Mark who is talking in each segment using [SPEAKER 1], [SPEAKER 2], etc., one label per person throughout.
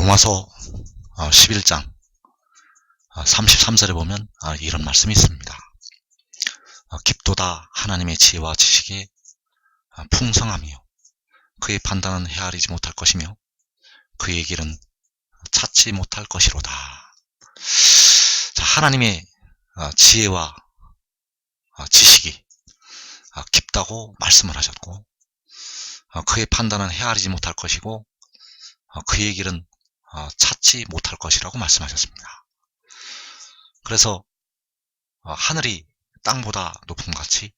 [SPEAKER 1] 로마서 11장 33절에 보면 이런 말씀이 있습니다. 깊도다 하나님의 지혜와 지식의 풍성함이요 그의 판단은 헤아리지 못할 것이며 그의 길은 찾지 못할 것이로다. 자, 하나님의 지혜와 지식이 깊다고 말씀을 하셨고, 그의 판단은 헤아리지 못할 것이고 그의 길은 찾지 못할 것이라고 말씀하셨습니다. 그래서 하늘이 땅보다 높음 같이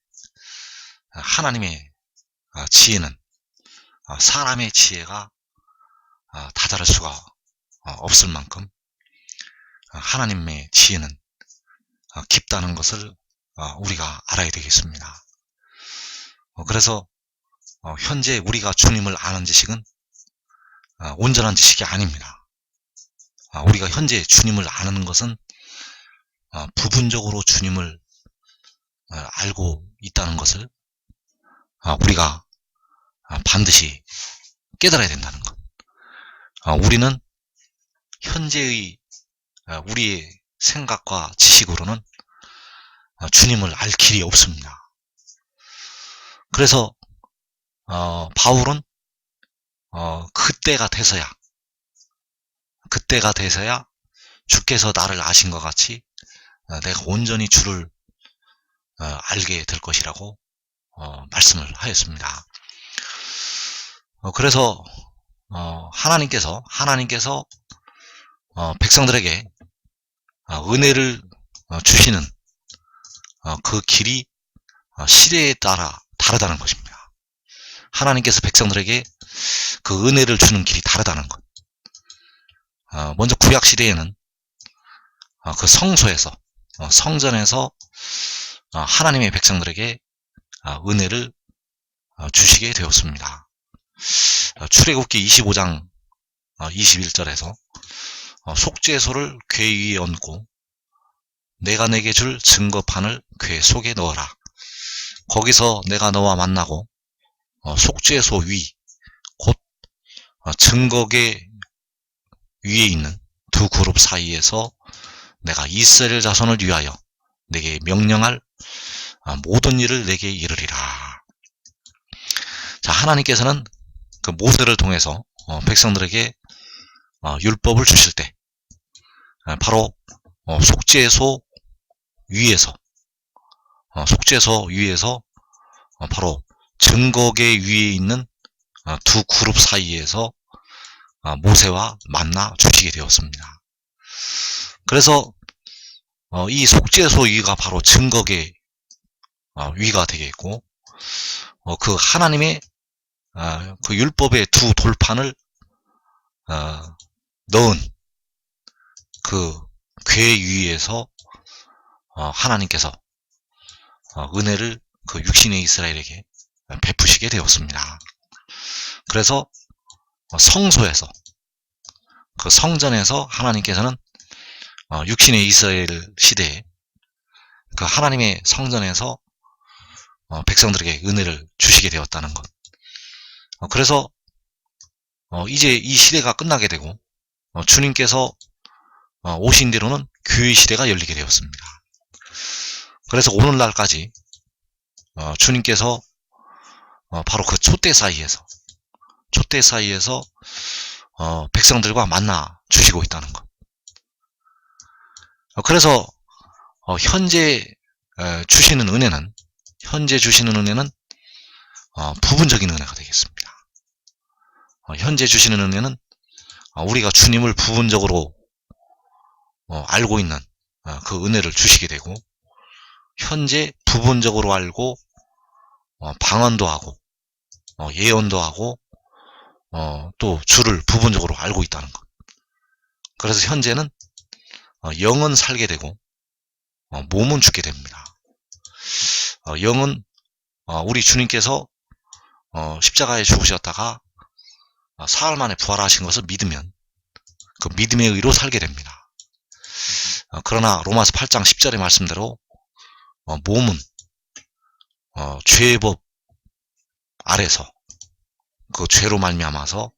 [SPEAKER 1] 하나님의 지혜는 사람의 지혜가 다다를 수가 없을 만큼 하나님의 지혜는 깊다는 것을 우리가 알아야 되겠습니다. 그래서 현재 우리가 주님을 아는 지식은 온전한 지식이 아닙니다. 우리가 현재 주님을 아는 것은 부분적으로 주님을 알고 있다는 것을 우리가 반드시 깨달아야 된다는 것. 우리는 현재의 우리의 생각과 지식으로는 주님을 알 길이 없습니다. 그래서 바울은 그때가 돼서야 주께서 나를 아신 것 같이 내가 온전히 주를 알게 될 것이라고 말씀을 하였습니다. 그래서 하나님께서 백성들에게 은혜를 주시는 그 길이 시대에 따라 다르다는 것입니다. 하나님께서 백성들에게 그 은혜를 주는 길이 다르다는 것. 먼저 구약 시대에는 그 성전에서 하나님의 백성들에게 은혜를 주시게 되었습니다. 출애굽기 25장 21절에서 속죄소를 궤 위에 얹고 내가 내게 줄 증거판을 궤 속에 넣어라. 거기서 내가 너와 만나고 속죄소 위 곧 증거궤 위에 있는 두 그룹 사이에서 내가 이스라엘 자손을 위하여 내게 명령할 모든 일을 내게 이르리라. 자, 하나님께서는 그 모세를 통해서 백성들에게 율법을 주실 때 바로 속죄소 위에서 바로 증거궤 위에 있는 두 그룹 사이에서 모세와 만나 주시게 되었습니다. 그래서 이 속죄소 위가 바로 증거궤 위가 되겠고, 그 하나님의 그 율법의 두 돌판을 넣은 그 궤 위에서 하나님께서 은혜를 그 육신의 이스라엘에게 베푸시게 되었습니다. 그래서 성소에서, 그 성전에서 하나님께서는 육신의 이스라엘 시대에 그 하나님의 성전에서 백성들에게 은혜를 주시게 되었다는 것. 그래서 이제 이 시대가 끝나게 되고 주님께서 오신 뒤로는 교회 시대가 열리게 되었습니다. 그래서 오늘날까지 주님께서 바로 그 촛대 사이에서 백성들과 만나 주시고 있다는 것. 그래서 현재 주시는 은혜는 부분적인 은혜가 되겠습니다. 현재 주시는 은혜는 우리가 주님을 부분적으로 알고 있는 그 은혜를 주시게 되고, 현재 부분적으로 알고 방언도 하고 예언도 하고 또 주를 부분적으로 알고 있다는 것. 그래서 현재는 영은 살게 되고 몸은 죽게 됩니다. 영은 우리 주님께서 십자가에 죽으셨다가 사흘 만에 부활하신 것을 믿으면 그 믿음의 의로 살게 됩니다. 그러나 로마서 8장 10절의 말씀대로 몸은 죄의 법 아래서 그 죄로 말미암아서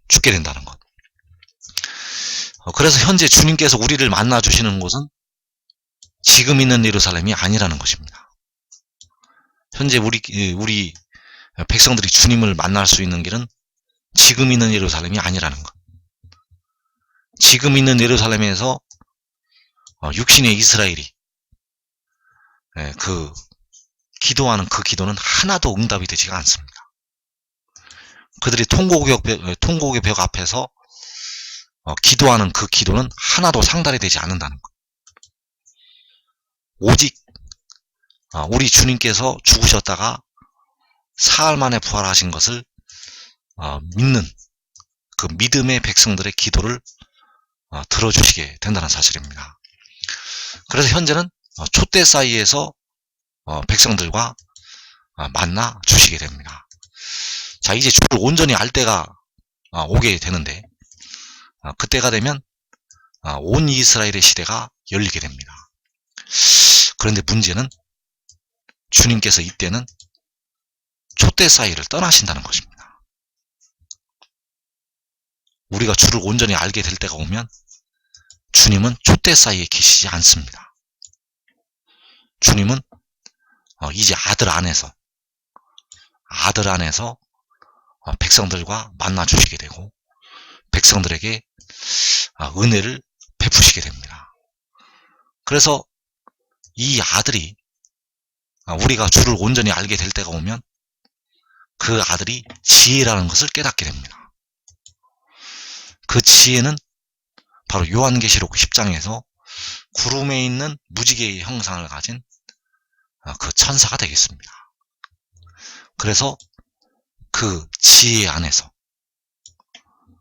[SPEAKER 1] 죽게 된다는 것. 그래서 현재 주님께서 우리를 만나 주시는 곳은 지금 있는 예루살렘이 아니라는 것입니다. 현재 우리 백성들이 주님을 만날 수 있는 길은 지금 있는 예루살렘이 아니라는 것. 지금 있는 예루살렘에서 육신의 이스라엘이 기도하는 그 기도는 하나도 응답이 되지가 않습니다. 그들이 통곡의 벽 앞에서 기도하는 그 기도는 하나도 상달이 되지 않는다는 것. 오직 우리 주님께서 죽으셨다가 사흘 만에 부활하신 것을 믿는 그 믿음의 백성들의 기도를 들어주시게 된다는 사실입니다. 그래서 현재는 촛대 사이에서 백성들과 만나 주시게 됩니다. 자, 이제 주를 온전히 알 때가 오게 되는데, 그때가 되면 온 이스라엘의 시대가 열리게 됩니다. 그런데 문제는 주님께서 이때는 촛대 사이를 떠나신다는 것입니다. 우리가 주를 온전히 알게 될 때가 오면 주님은 촛대 사이에 계시지 않습니다. 주님은 이제 아들 안에서 백성들과 만나 주시게 되고 백성들에게 은혜를 베푸시게 됩니다. 그래서 이 아들이 우리가 주를 온전히 알게 될 때가 오면 그 아들이 지혜라는 것을 깨닫게 됩니다. 그 지혜는 바로 요한계시록 10장에서 구름에 있는 무지개의 형상을 가진 그 천사가 되겠습니다. 그래서 그 지혜 안에서,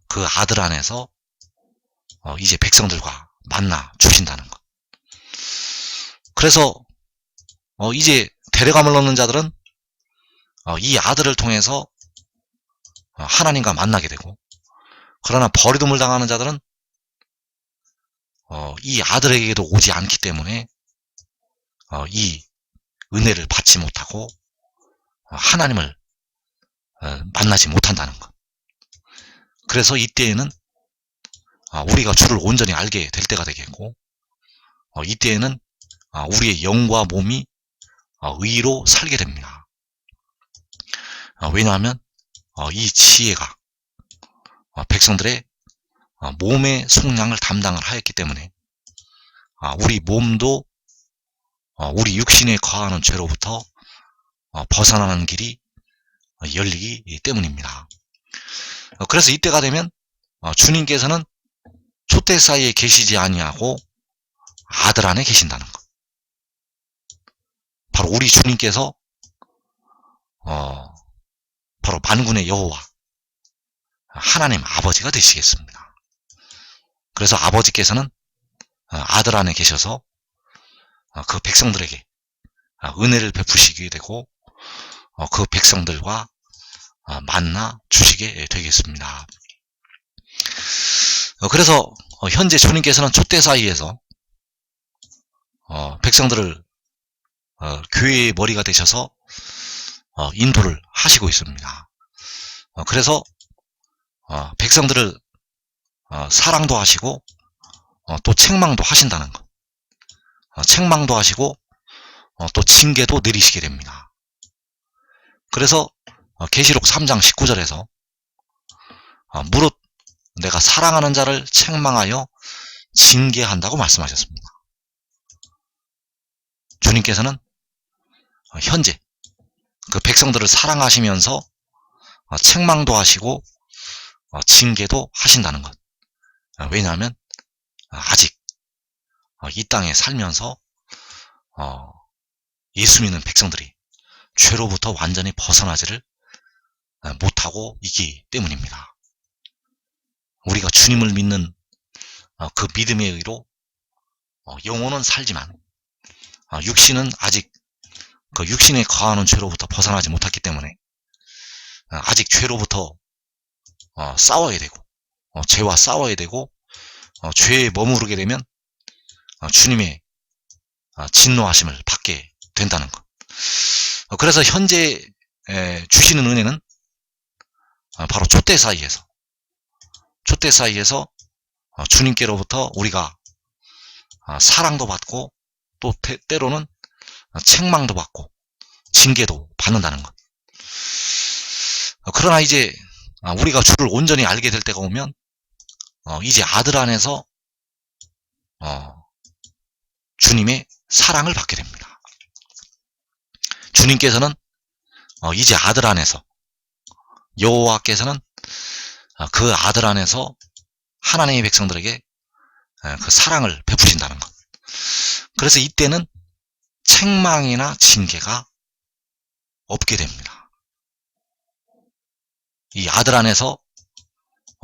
[SPEAKER 1] 그 아들 안에서 이제 백성들과 만나 주신다는 것. 그래서 이제 데려감을 얻는 자들은 이 아들을 통해서 하나님과 만나게 되고, 그러나 버리둠을 당하는 자들은 이 아들에게도 오지 않기 때문에 이 은혜를 받지 못하고 하나님을 만나지 못한다는 것. 그래서 이때에는 우리가 주를 온전히 알게 될 때가 되겠고, 이때에는 우리의 영과 몸이 의로 살게 됩니다. 왜냐하면 이 지혜가 백성들의 몸의 속량을 담당을 하였기 때문에 우리 몸도 우리 육신에 거하는 죄로부터 벗어나는 길이 열리기 때문입니다. 그래서 이때가 되면 주님께서는 촛대 사이에 계시지 아니하고 아들 안에 계신다는 것. 바로 우리 주님께서 바로 만군의 여호와 하나님 아버지가 되시겠습니다. 그래서 아버지께서는 아들 안에 계셔서 그 백성들에게 은혜를 베푸시게 되고 그 백성들과 만나 주시게 되겠습니다. 그래서 현재 주님께서는 촛대 사이에서 백성들을 교회의 머리가 되셔서 인도를 하시고 있습니다. 그래서 백성들을 사랑도 하시고 또 책망도 하신다는 것. 책망도 하시고 또 징계도 내리시게 됩니다. 그래서 계시록 3장 19절에서 무릇 내가 사랑하는 자를 책망하여 징계한다고 말씀하셨습니다. 주님께서는 현재 그 백성들을 사랑하시면서 책망도 하시고 징계도 하신다는 것. 왜냐하면 아직 이 땅에 살면서 예수 믿는 백성들이 죄로부터 완전히 벗어나지를 못하고 있기 때문입니다. 우리가 주님을 믿는 그 믿음의 의로 영혼은 살지만 육신은 아직 그 육신에 거하는 죄로부터 벗어나지 못했기 때문에 아직 죄로부터 싸워야 되고 죄와 싸워야 되고 죄에 머무르게 되면 주님의 진노하심을 받게 된다는 것. 그래서 현재 주시는 은혜는 바로 촛대 사이에서 주님께로부터 우리가 사랑도 받고 또 때로는 책망도 받고 징계도 받는다는 것. 그러나 이제 우리가 주를 온전히 알게 될 때가 오면 이제 아들 안에서 주님의 사랑을 받게 됩니다. 주님께서는 이제 아들 안에서, 여호와께서는 그 아들 안에서 하나님의 백성들에게 그 사랑을 베푸신다는 것. 그래서 이때는 책망이나 징계가 없게 됩니다. 이 아들 안에서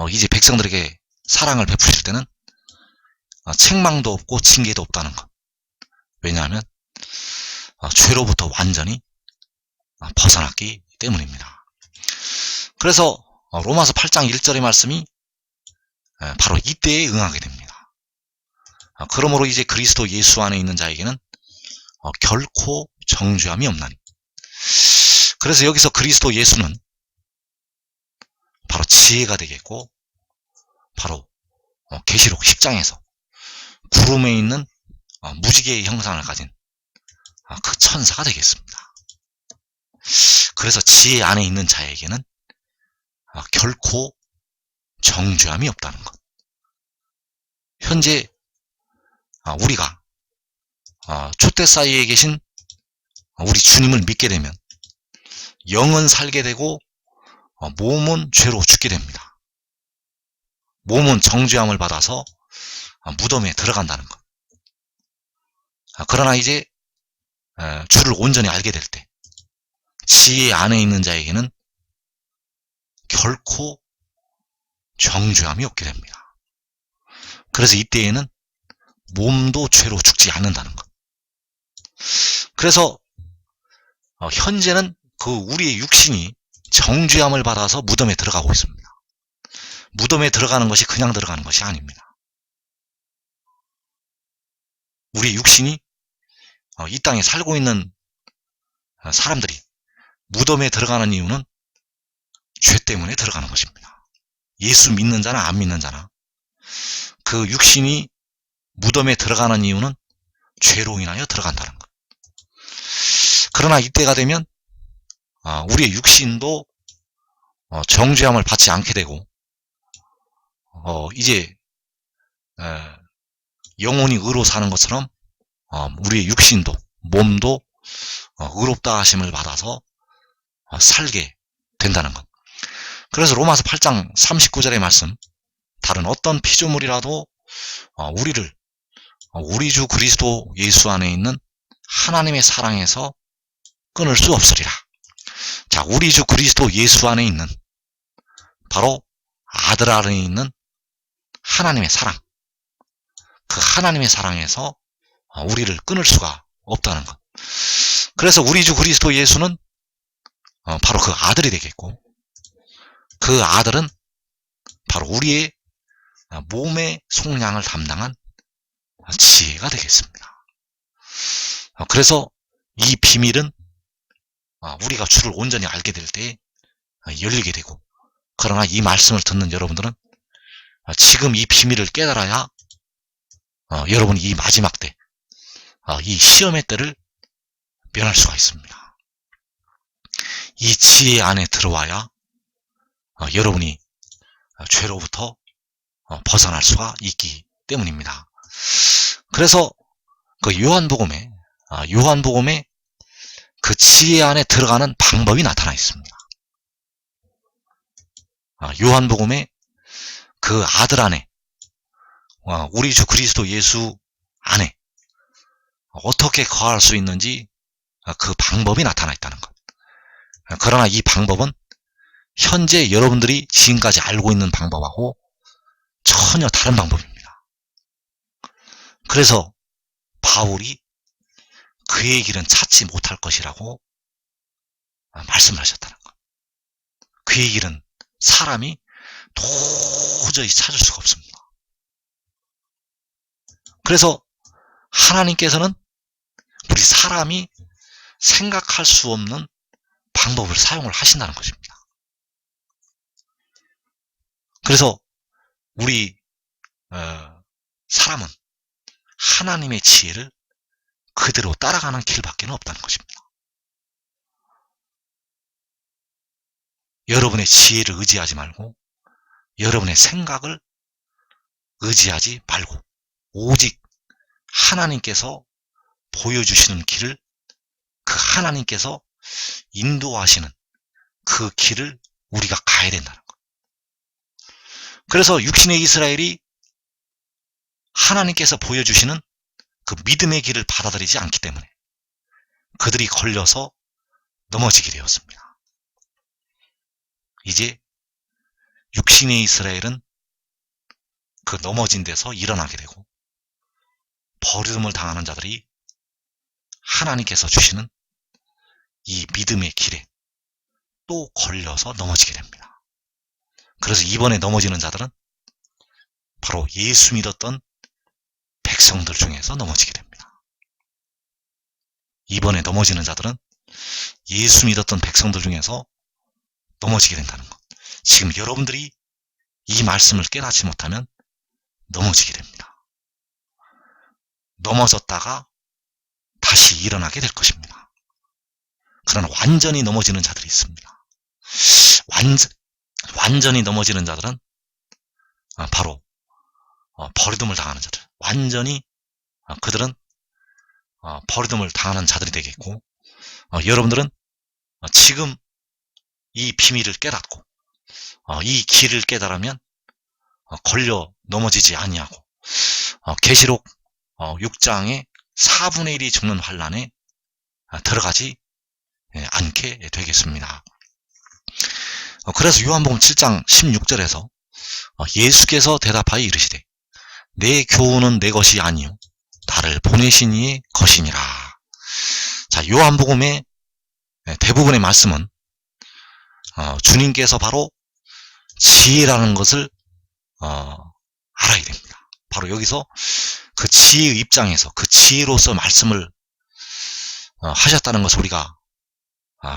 [SPEAKER 1] 이제 백성들에게 사랑을 베푸실 때는 책망도 없고 징계도 없다는 것. 왜냐하면 죄로부터 완전히 벗어났기 때문입니다. 그래서 로마서 8장 1절의 말씀이 바로 이때에 응하게 됩니다. 그러므로 이제 그리스도 예수 안에 있는 자에게는 결코 정죄함이 없나니. 그래서 여기서 그리스도 예수는 바로 지혜가 되겠고, 바로 계시록 10장에서 구름에 있는 무지개의 형상을 가진 그 천사가 되겠습니다. 그래서 지혜 안에 있는 자에게는 결코 정죄함이 없다는 것. 현재 우리가 촛대 사이에 계신 우리 주님을 믿게 되면 영은 살게 되고 몸은 죄로 죽게 됩니다. 몸은 정죄함을 받아서 무덤에 들어간다는 것. 그러나 이제 주를 온전히 알게 될 때 지혜 안에 있는 자에게는 결코 정죄함이 없게 됩니다. 그래서 이때에는 몸도 죄로 죽지 않는다는 것. 그래서 현재는 그 우리의 육신이 정죄함을 받아서 무덤에 들어가고 있습니다. 무덤에 들어가는 것이 그냥 들어가는 것이 아닙니다. 우리의 육신이 이 땅에 살고 있는 사람들이 무덤에 들어가는 이유는 죄 때문에 들어가는 것입니다. 예수 믿는 자나 안 믿는 자나 그 육신이 무덤에 들어가는 이유는 죄로 인하여 들어간다는 것. 그러나 이때가 되면 우리의 육신도 정죄함을 받지 않게 되고 이제 영혼이 의로 사는 것처럼 우리의 육신도 몸도 의롭다 하심을 받아서 살게 된다는 것. 그래서 로마서 8장 39절의 말씀, 다른 어떤 피조물이라도 우리를 우리 주 그리스도 예수 안에 있는 하나님의 사랑에서 끊을 수 없으리라. 자, 우리 주 그리스도 예수 안에 있는 바로 아들 안에 있는 하나님의 사랑, 그 하나님의 사랑에서 우리를 끊을 수가 없다는 것. 그래서 우리 주 그리스도 예수는 바로 그 아들이 되겠고, 그 아들은 바로 우리의 몸의 속량을 담당한 지혜가 되겠습니다. 그래서 이 비밀은 우리가 주를 온전히 알게 될 때 열리게 되고, 그러나 이 말씀을 듣는 여러분들은 지금 이 비밀을 깨달아야 여러분이 이 마지막 때, 이 시험의 때를 면할 수가 있습니다. 이 지혜 안에 들어와야 여러분이 죄로부터 벗어날 수가 있기 때문입니다. 그래서 그 요한복음에 그 지혜 안에 들어가는 방법이 나타나 있습니다. 요한복음에 그 아들 안에, 우리 주 그리스도 예수 안에 어떻게 거할 수 있는지 그 방법이 나타나 있다는 것. 그러나 이 방법은 현재 여러분들이 지금까지 알고 있는 방법하고 전혀 다른 방법입니다. 그래서 바울이 그의 길은 찾지 못할 것이라고 말씀을 하셨다는 것. 그의 길은 사람이 도저히 찾을 수가 없습니다. 그래서 하나님께서는 우리 사람이 생각할 수 없는 방법을 사용을 하신다는 것입니다. 그래서 우리 사람은 하나님의 지혜를 그대로 따라가는 길밖에 없다는 것입니다. 여러분의 지혜를 의지하지 말고 여러분의 생각을 의지하지 말고 오직 하나님께서 보여주시는 길을, 그 하나님께서 인도하시는 그 길을 우리가 가야 된다는 것. 그래서 육신의 이스라엘이 하나님께서 보여주시는 그 믿음의 길을 받아들이지 않기 때문에 그들이 걸려서 넘어지게 되었습니다. 이제 육신의 이스라엘은 그 넘어진 데서 일어나게 되고 버림을 당하는 자들이 하나님께서 주시는 이 믿음의 길에 또 걸려서 넘어지게 됩니다. 그래서 이번에 넘어지는 자들은 바로 예수 믿었던 백성들 중에서 넘어지게 됩니다. 이번에 넘어지는 자들은 예수 믿었던 백성들 중에서 넘어지게 된다는 것. 지금 여러분들이 이 말씀을 깨닫지 못하면 넘어지게 됩니다. 넘어졌다가 다시 일어나게 될 것입니다. 그러나 완전히 넘어지는 자들이 있습니다. 완전히 넘어지는 자들은 바로 버림을 당하는 자들, 완전히 그들은 버림을 당하는 자들이 되겠고, 여러분들은 지금 이 비밀을 깨닫고 이 길을 깨달으면 걸려 넘어지지 아니하고 계시록 6장의 4분의 1이 죽는 환란에 들어가지 않게 되겠습니다. 그래서 요한복음 7장 16절에서 예수께서 대답하여 이르시되 내 교훈은 내 것이 아니요 나를 보내신 이의 것이니라. 자, 요한복음의 대부분의 말씀은 주님께서 바로 지혜라는 것을 알아야 됩니다. 바로 여기서 그 지혜의 입장에서 그 지혜로서 말씀을 하셨다는 것을 우리가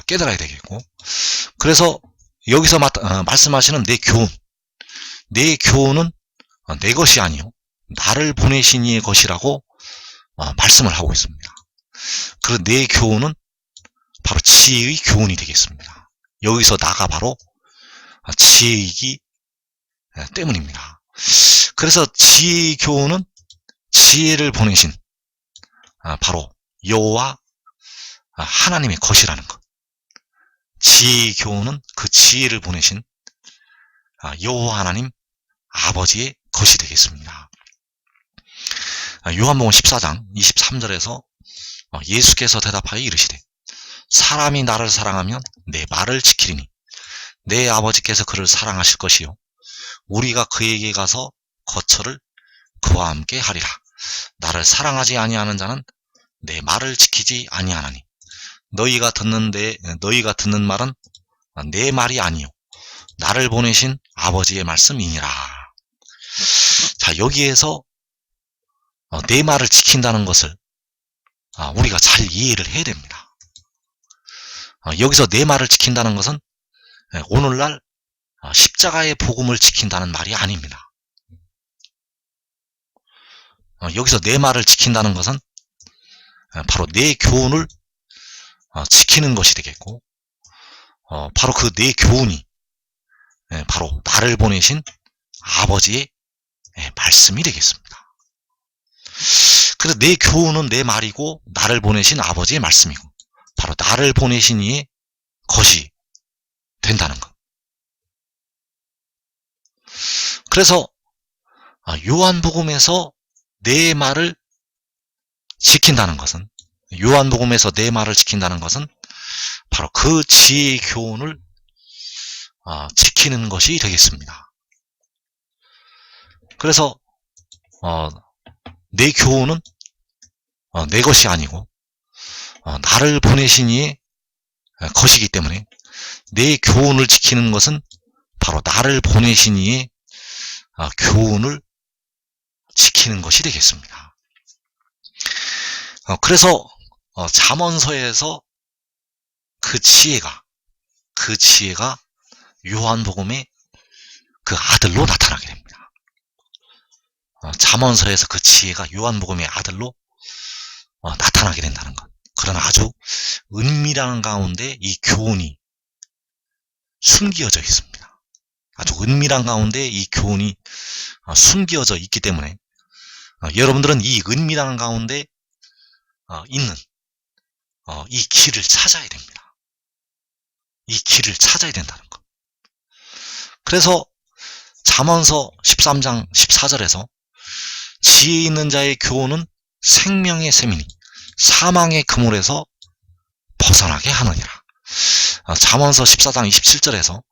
[SPEAKER 1] 깨달아야 되겠고, 그래서 여기서 말씀하시는 내 교훈은 내 것이 아니요 나를 보내신 이의 것이라고 말씀을 하고 있습니다. 그래서 내 교훈은 바로 지혜의 교훈이 되겠습니다. 여기서 나가 바로 지혜이기 때문입니다. 그래서 지혜의 교훈은 지혜를 보내신 바로 여호와 하나님의 것이라는 것. 지혜의 교훈은 그 지혜를 보내신 여호와 하나님 아버지의 것이 되겠습니다. 요한복음 14장 23절에서 예수께서 대답하여 이르시되 사람이 나를 사랑하면 내 말을 지키리니 내 아버지께서 그를 사랑하실 것이요 우리가 그에게 가서 거처를 그와 함께 하리라. 나를 사랑하지 아니하는 자는 내 말을 지키지 아니하나니 너희가 듣는 말은 내 말이 아니요 나를 보내신 아버지의 말씀이니라. 자, 여기에서 내 말을 지킨다는 것을 우리가 잘 이해를 해야 됩니다. 여기서 내 말을 지킨다는 것은 오늘날 십자가의 복음을 지킨다는 말이 아닙니다. 여기서 내 말을 지킨다는 것은 바로 내 교훈을 지키는 것이 되겠고, 바로 그 내 교훈이 바로 나를 보내신 아버지의 말씀이 되겠습니다. 그래서 내 교훈은 내 말이고 나를 보내신 아버지의 말씀이고 바로 나를 보내신 이의 것이 된다는 것. 그래서 요한복음에서 내 말을 지킨다는 것은 바로 그 지혜의 교훈을 지키는 것이 되겠습니다. 그래서 내 교훈은 내 것이 아니고 나를 보내신 이의 것이기 때문에 내 교훈을 지키는 것은 바로 나를 보내신 이의 교훈을 지키는 것이 되겠습니다. 그래서 잠언서에서 그 지혜가 요한복음의 그 아들로 나타나게 됩니다. 잠언서에서 그 지혜가 요한복음의 아들로 나타나게 된다는 것. 그러나 아주 은밀한 가운데 이 교훈이 숨겨져 있습니다. 아주 은밀한 가운데 이 교훈이 숨겨져 있기 때문에 여러분들은 이 은밀한 가운데 있는 이 길을 찾아야 됩니다. 이 길을 찾아야 된다는 것. 그래서 잠언서 13장 14절에서 지혜 있는 자의 교훈은 생명의 샘이니 사망의 그물에서 벗어나게 하느니라. 잠언서 14장 27절에서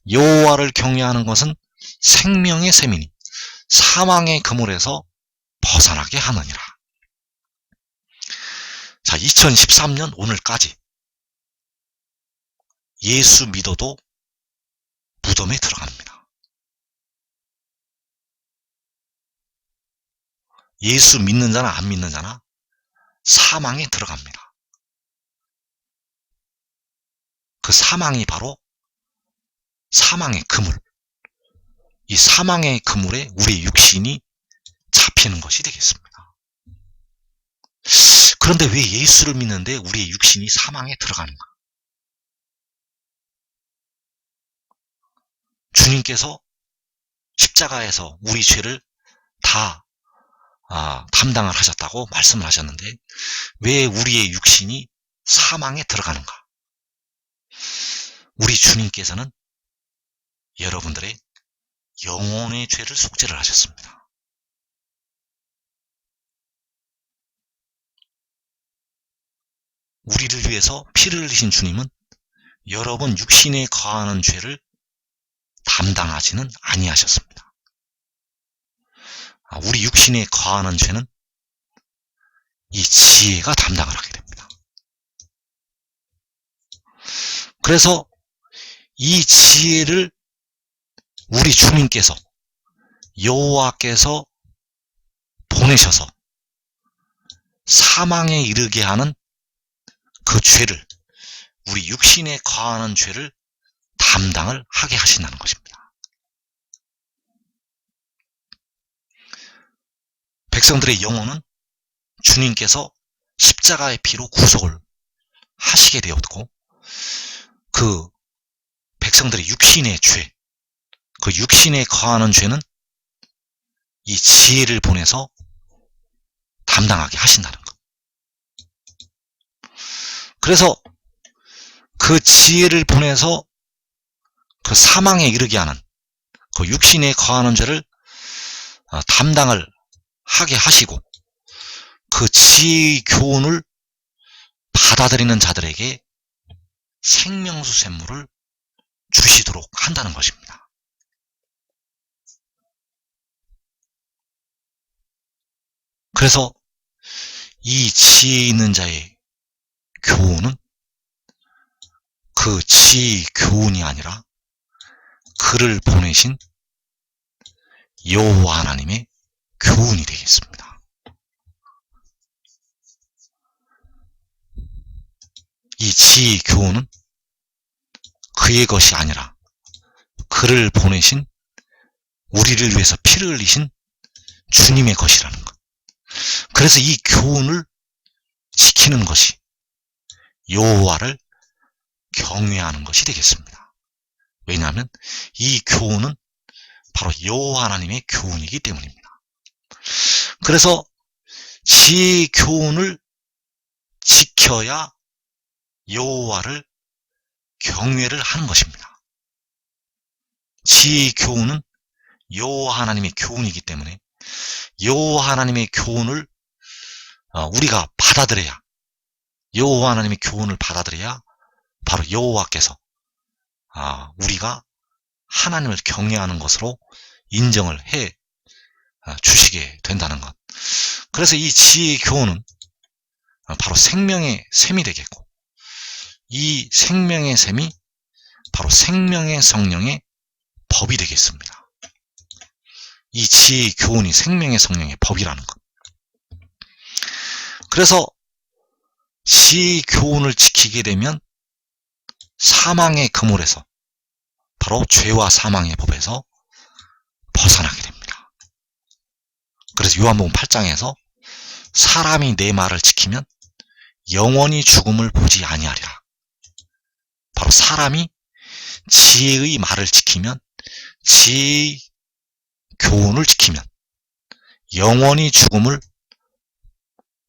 [SPEAKER 1] 여호와를 경외하는 것은 생명의 샘이니 사망의 그물에서 벗어나게 하느니라. 자, 2013년 오늘까지 예수 믿어도 무덤에 들어갑니다. 예수 믿는 자나 안 믿는 자나 사망에 들어갑니다. 그 사망이 바로 사망의 그물. 이 사망의 그물에 우리의 육신이 잡히는 것이 되겠습니다. 그런데 왜 예수를 믿는데 우리의 육신이 사망에 들어가는가? 주님께서 십자가에서 우리 죄를 다 담당을 하셨다고 말씀을 하셨는데 왜 우리의 육신이 사망에 들어가는가? 우리 주님께서는 여러분들의 영혼의 죄를 속죄를 하셨습니다. 우리를 위해서 피를 흘리신 주님은 여러분 육신에 거하는 죄를 담당하지는 아니하셨습니다. 우리 육신에 거하는 죄는 이 지혜가 담당을 하게 됩니다. 그래서 이 지혜를 우리 주님께서 여호와께서 보내셔서 사망에 이르게 하는 그 죄를 우리 육신에 거하는 죄를 담당을 하게 하신다는 것입니다. 백성들의 영혼은 주님께서 십자가의 피로 구속을 하시게 되었고 그 백성들의 육신의 죄, 그 육신에 거하는 죄는 이 지혜를 보내서 담당하게 하신다는 것. 그래서 그 지혜를 보내서 그 사망에 이르게 하는 그 육신에 거하는 죄를 담당을 하게 하시고 그 지혜의 교훈을 받아들이는 자들에게 생명수 샘물을 주시도록 한다는 것입니다. 그래서 이 지혜 있는 자의 교훈은 그 지혜의 교훈이 아니라 그를 보내신 여호와 하나님의 교훈이 되겠습니다. 이 지혜의 교훈은 그의 것이 아니라 그를 보내신 우리를 위해서 피를 흘리신 주님의 것이라는 것. 그래서 이 교훈을 지키는 것이 여호와를 경외하는 것이 되겠습니다. 왜냐하면 이 교훈은 바로 여호와 하나님의 교훈이기 때문입니다. 그래서 지혜의 교훈을 지켜야 여호와를 경외를 하는 것입니다. 지혜의 교훈은 여호와 하나님의 교훈이기 때문에 여호와 하나님의 교훈을 우리가 받아들여야 여호와 하나님의 교훈을 받아들여야 바로 여호와께서 우리가 하나님을 경외하는 것으로 인정을 해 주시게 된다는 것. 그래서 이 지혜의 교훈은 바로 생명의 샘이 되겠고 이 생명의 샘이 바로 생명의 성령의 법이 되겠습니다. 이 지혜의 교훈이 생명의 성령의 법이라는 것. 그래서 지혜의 교훈을 지키게 되면 사망의 그물에서 바로 죄와 사망의 법에서 벗어나게 됩니다. 그래서 요한복음 8장에서 사람이 내 말을 지키면 영원히 죽음을 보지 아니하리라. 바로 사람이 지혜의 말을 지키면, 지혜의 교훈을 지키면 영원히 죽음을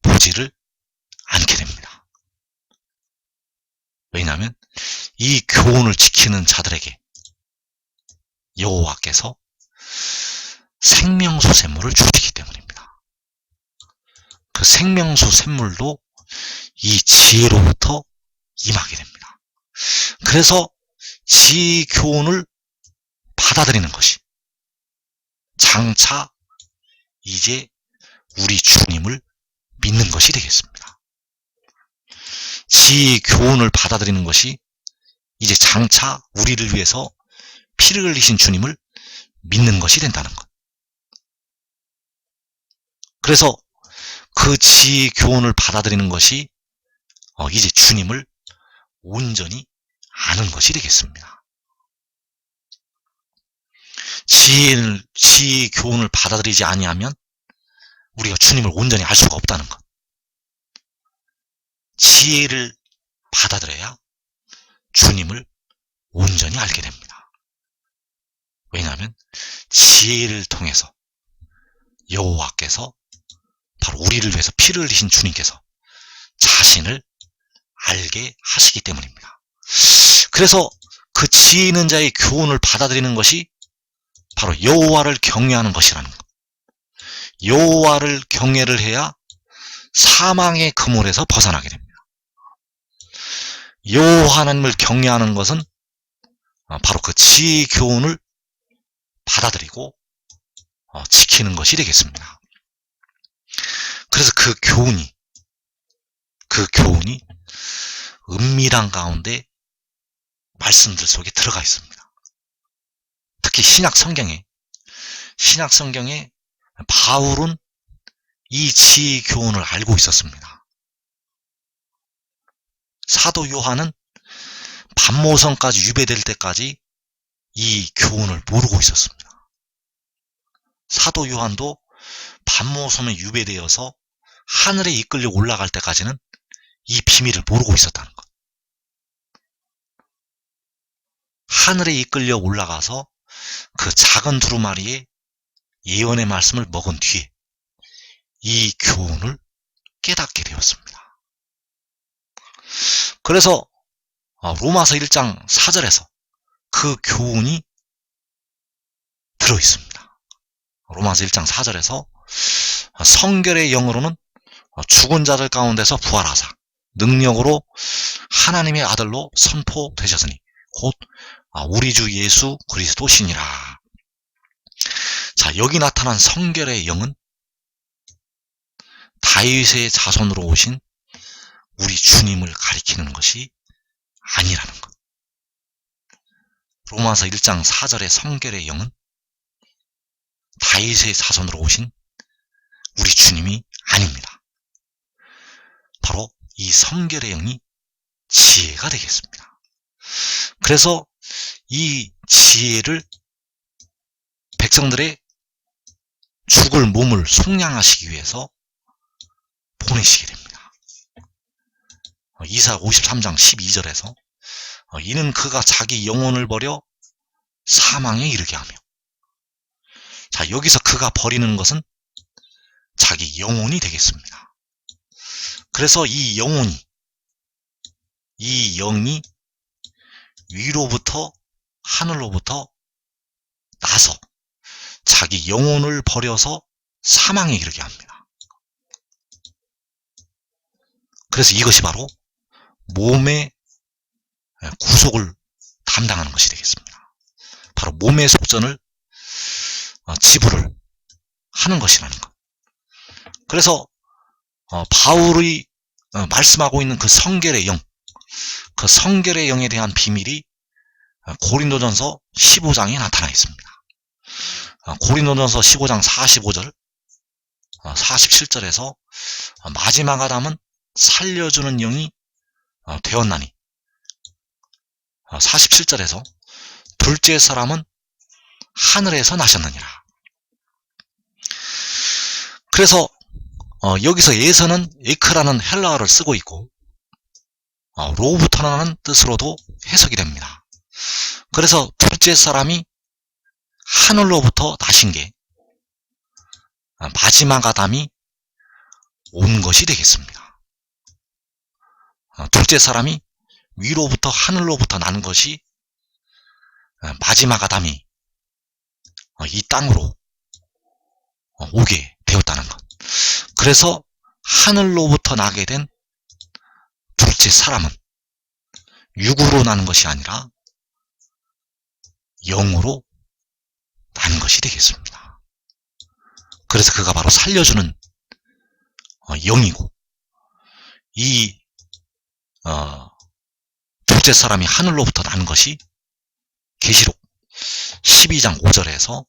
[SPEAKER 1] 보지를 않게 됩니다. 왜냐하면 이 교훈을 지키는 자들에게 여호와께서 생명수 샘물을 주시기 때문입니다. 그 생명수 샘물도 이 지혜로부터 임하게 됩니다. 그래서 지혜의 교훈을 받아들이는 것이 장차 이제 우리 주님을 믿는 것이 되겠습니다. 지혜의 교훈을 받아들이는 것이 이제 장차 우리를 위해서 피를 흘리신 주님을 믿는 것이 된다는 것. 그래서 그 지혜의 교훈을 받아들이는 것이 이제 주님을 온전히 아는 것이 되겠습니다. 지혜의 교훈을 받아들이지 아니하면 우리가 주님을 온전히 알 수가 없다는 것. 지혜를 받아들여야 주님을 온전히 알게 됩니다. 왜냐하면 지혜를 통해서 여호와께서 바로 우리를 위해서 피를 흘리신 주님께서 자신을 알게 하시기 때문입니다. 그래서 그 지혜 있는 자의 교훈을 받아들이는 것이 바로 여호와를 경외하는 것이라는 것. 여호와를 경외를 해야 사망의 그물에서 벗어나게 됩니다. 여호와 하나님을 경외하는 것은 바로 그 지혜의 교훈을 받아들이고 지키는 것이 되겠습니다. 그래서 그 교훈이 은밀한 가운데 말씀들 속에 들어가 있습니다. 특히 신약 성경에 바울은 이 지혜의 교훈을 알고 있었습니다. 사도 요한은 반모성까지 유배될 때까지 이 교훈을 모르고 있었습니다. 사도 요한도 반모섬에 유배되어서 하늘에 이끌려 올라갈 때까지는 이 비밀을 모르고 있었다는 것. 하늘에 이끌려 올라가서 그 작은 두루마리에 예언의 말씀을 먹은 뒤에 이 교훈을 깨닫게 되었습니다. 그래서 로마서 1장 4절에서 그 교훈이 들어있습니다. 로마서 1장 4절에서 성결의 영으로는 죽은 자들 가운데서 부활하사 능력으로 하나님의 아들로 선포되셨으니 곧 우리 주 예수 그리스도시니라. 자, 여기 나타난 성결의 영은 다윗의 자손으로 오신 우리 주님을 가리키는 것이 아니라는 것. 로마서 1장 4절의 성결의 영은 다윗의 자손으로 오신 우리 주님이 아닙니다. 바로 이 성결의 영이 지혜가 되겠습니다. 그래서 이 지혜를 백성들의 죽을 몸을 속량하시기 위해서 보내시게 됩니다. 이사 53장 12절에서 이는 그가 자기 영혼을 버려 사망에 이르게 하며, 자, 여기서 그가 버리는 것은 자기 영혼이 되겠습니다. 그래서 이 영이 위로부터 하늘로부터 나서 자기 영혼을 버려서 사망에 이르게 합니다. 그래서 이것이 바로 몸의 구속을 담당하는 것이 되겠습니다. 바로 몸의 속전을 지불을 하는 것이라는 것. 그래서 바울이 말씀하고 있는 그 성결의 영, 그 성결의 영에 대한 비밀이 고린도전서 15장에 나타나 있습니다. 고린도전서 15장 45절, 47절에서 마지막 아담은 살려주는 영이 되었나니, 47절에서 둘째 사람은 하늘에서 나셨느니라. 그래서 여기서 에서는 에크라는 헬라어를 쓰고 있고 로부터라는 뜻으로도 해석이 됩니다. 그래서 둘째 사람이 하늘로부터 나신 게 마지막 아담이 온 것이 되겠습니다. 둘째 사람이 위로부터 하늘로부터 난 것이 마지막 아담이 이 땅으로 오게 되었다는 것. 그래서 하늘로부터 나게 된 둘째 사람은 육으로 나는 것이 아니라 영으로 난 것이 되겠습니다. 그래서 그가 바로 살려주는 영이고, 이 둘째 사람이 하늘로부터 난 것이 계시록 12장 5절에서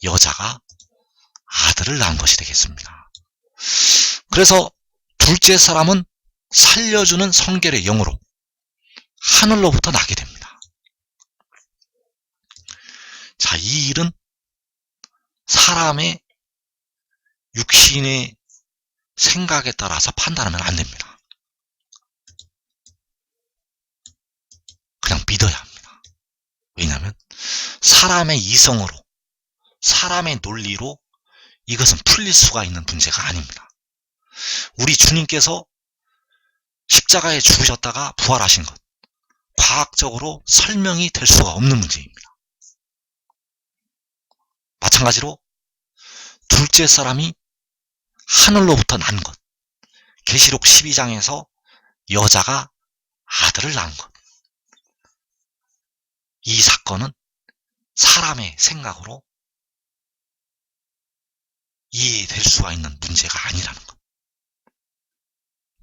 [SPEAKER 1] 여자가 아들을 낳은 것이 되겠습니다. 그래서 둘째 사람은 살려주는 성결의 영으로 하늘로부터 나게 됩니다. 자, 이 일은 사람의 육신의 생각에 따라서 판단하면 안 됩니다. 그냥 믿어야 합니다. 왜냐하면 사람의 이성으로, 사람의 논리로 이것은 풀릴 수가 있는 문제가 아닙니다. 우리 주님께서 십자가에 죽으셨다가 부활하신 것, 과학적으로 설명이 될 수가 없는 문제입니다. 마찬가지로 둘째 사람이 하늘로부터 난 것, 계시록 12장에서 여자가 아들을 낳은 것, 이 사건은 사람의 생각으로 이해될 수가 있는 문제가 아니라는 것,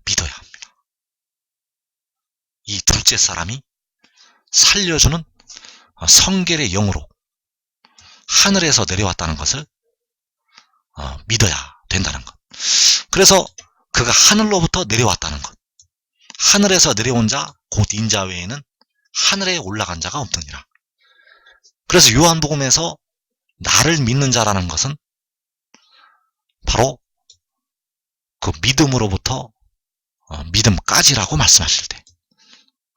[SPEAKER 1] 믿어야 합니다. 이 둘째 사람이 살려주는 성결의 영으로 하늘에서 내려왔다는 것을 믿어야 된다는 것. 그래서 그가 하늘로부터 내려왔다는 것, 하늘에서 내려온 자 곧 인자 외에는 하늘에 올라간 자가 없느니라. 그래서 요한복음에서 나를 믿는 자라는 것은 바로 그 믿음으로부터 믿음까지라고 말씀하실 때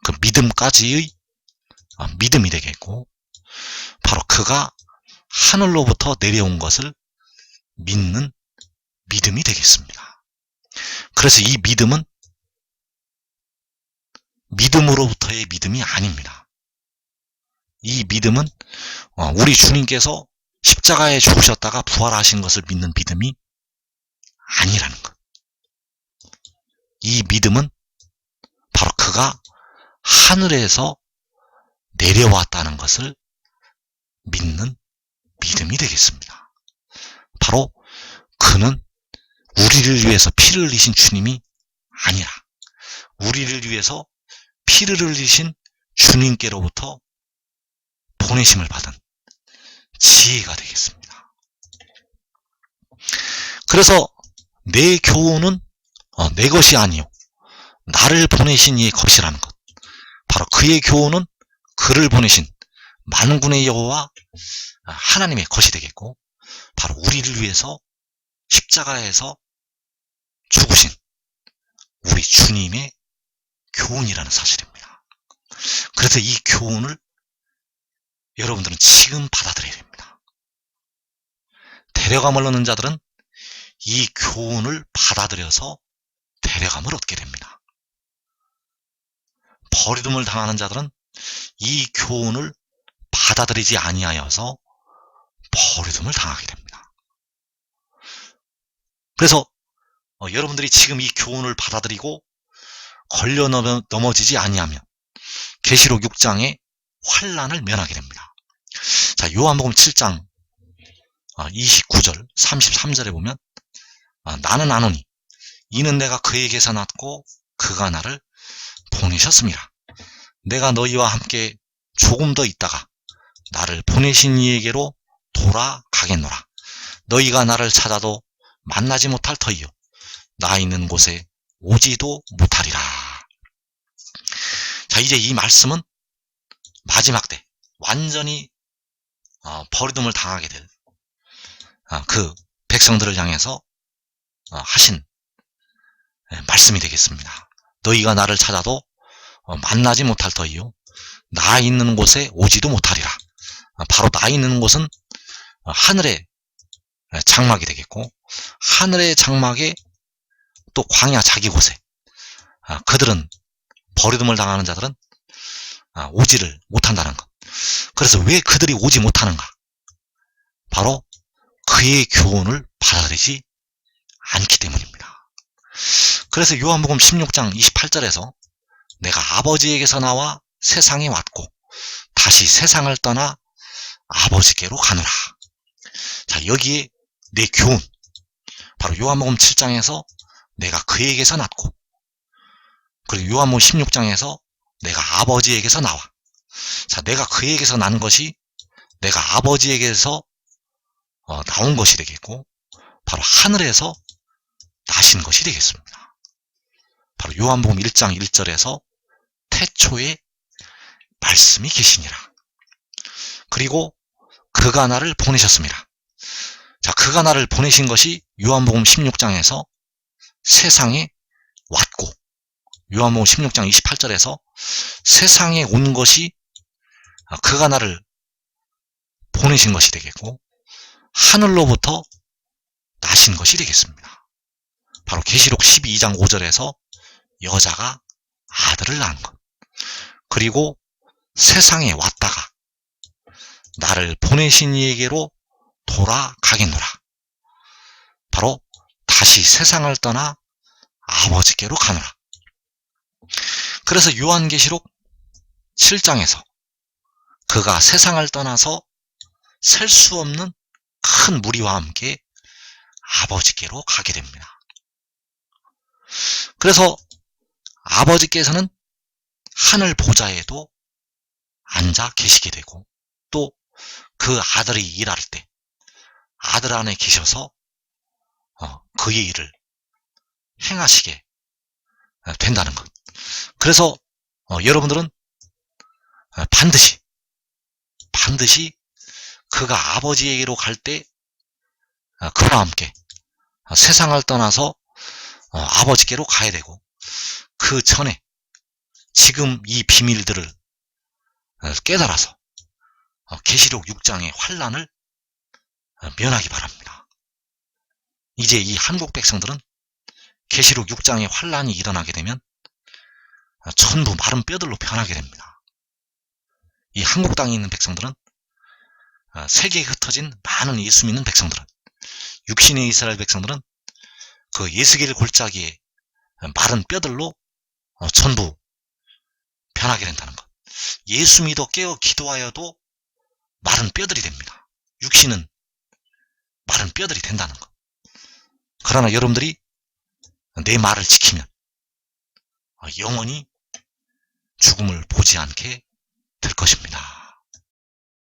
[SPEAKER 1] 그 믿음까지의 믿음이 되겠고, 바로 그가 하늘로부터 내려온 것을 믿는 믿음이 되겠습니다. 그래서 이 믿음은 믿음으로부터의 믿음이 아닙니다. 이 믿음은 우리 주님께서 십자가에 죽으셨다가 부활하신 것을 믿는 믿음이 아니라는 것. 이 믿음은 바로 그가 하늘에서 내려왔다는 것을 믿는 믿음이 되겠습니다. 바로 그는 우리를 위해서 피를 흘리신 주님이 아니라 우리를 위해서 피를 흘리신 주님께로부터 보내심을 받은 지혜가 되겠습니다. 그래서 내 교훈은 내 것이 아니요 나를 보내신 이의 것이라는 것, 바로 그의 교훈은 그를 보내신 만군의 여호와 하나님의 것이 되겠고, 바로 우리를 위해서 십자가에서 죽으신 우리 주님의 교훈이라는 사실입니다. 그래서 이 교훈을 여러분들은 지금 받아들여야 됩니다. 데려감을 얻는 자들은 이 교훈을 받아들여서 데려감을 얻게 됩니다. 버림을 당하는 자들은 이 교훈을 받아들이지 아니하여서 버림을 당하게 됩니다. 그래서 여러분들이 지금 이 교훈을 받아들이고 걸려 넘어지지 아니하면 계시록 6장의 환난을 면하게 됩니다. 자, 요한복음 7장 29절 33절에 보면 나는 아노니 이는 내가 그에게서 났고 그가 나를 보내셨습니다. 내가 너희와 함께 조금 더 있다가 나를 보내신 이에게로 돌아가겠노라. 너희가 나를 찾아도 만나지 못할 터이요 나 있는 곳에 오지도 못하리라. 자, 이제 이 말씀은 마지막 때 완전히 버림을 당하게 될 그 백성들을 향해서 하신 말씀이 되겠습니다. 너희가 나를 찾아도 만나지 못할 터이요 나 있는 곳에 오지도 못하리라. 바로 나 있는 곳은 하늘의 장막이 되겠고, 하늘의 장막에 또 광야 자기 곳에 그들은 버리둠을 당하는 자들은 오지를 못한다는 것. 그래서 왜 그들이 오지 못하는가? 바로 그의 교훈을 받아들이지 않기 때문입니다. 그래서 요한복음 16장 28절에서 내가 아버지에게서 나와 세상에 왔고 다시 세상을 떠나 아버지께로 가노라. 자, 여기에 내 교훈, 바로 요한복음 7장에서 내가 그에게서 났고, 그리고 요한복음 16장에서 내가 아버지에게서 나와. 자, 내가 그에게서 난 것이 내가 아버지에게서 나온 것이 되겠고, 바로 하늘에서 나신 것이 되겠습니다. 바로 요한복음 1장 1절에서 태초에 말씀이 계시니라. 그리고 그가 나를 보내셨습니다. 자, 그가 나를 보내신 것이 요한복음 16장에서 세상에 왔고, 요한복음 16장 28절에서 세상에 온 것이 그가 나를 보내신 것이 되겠고, 하늘로부터 나신 것이 되겠습니다. 바로 계시록 12장 5절에서 여자가 아들을 낳은 것. 그리고 세상에 왔다가 나를 보내신 이에게로 돌아가겠노라. 바로 다시 세상을 떠나 아버지께로 가노라. 그래서 요한계시록 7장에서 그가 세상을 떠나서 셀 수 없는 큰 무리와 함께 아버지께로 가게 됩니다. 그래서 아버지께서는 하늘 보좌에도 앉아 계시게 되고, 또 그 아들이 일할 때 아들 안에 계셔서 그의 일을 행하시게 된다는 것. 그래서 여러분들은 반드시 그가 아버지에게로 갈 때 그와 함께 세상을 떠나서 아버지께로 가야 되고, 그 전에 지금 이 비밀들을 깨달아서 계시록 6장의 환난을 면하기 바랍니다. 이제 이 한국 백성들은 계시록 6장의 환난이 일어나게 되면 전부 마른 뼈들로 변하게 됩니다. 이 한국 땅에 있는 백성들은, 세계에 흩어진 많은 예수 믿는 백성들은, 육신의 이스라엘 백성들은 그 예수계를 골짜기에 마른 뼈들로 전부 변하게 된다는 것. 예수 믿어 깨어 기도하여도 마른 뼈들이 됩니다. 육신은 마른 뼈들이 된다는 것. 그러나 여러분들이 내 말을 지키면 영원히 죽음을 보지 않게 될 것입니다.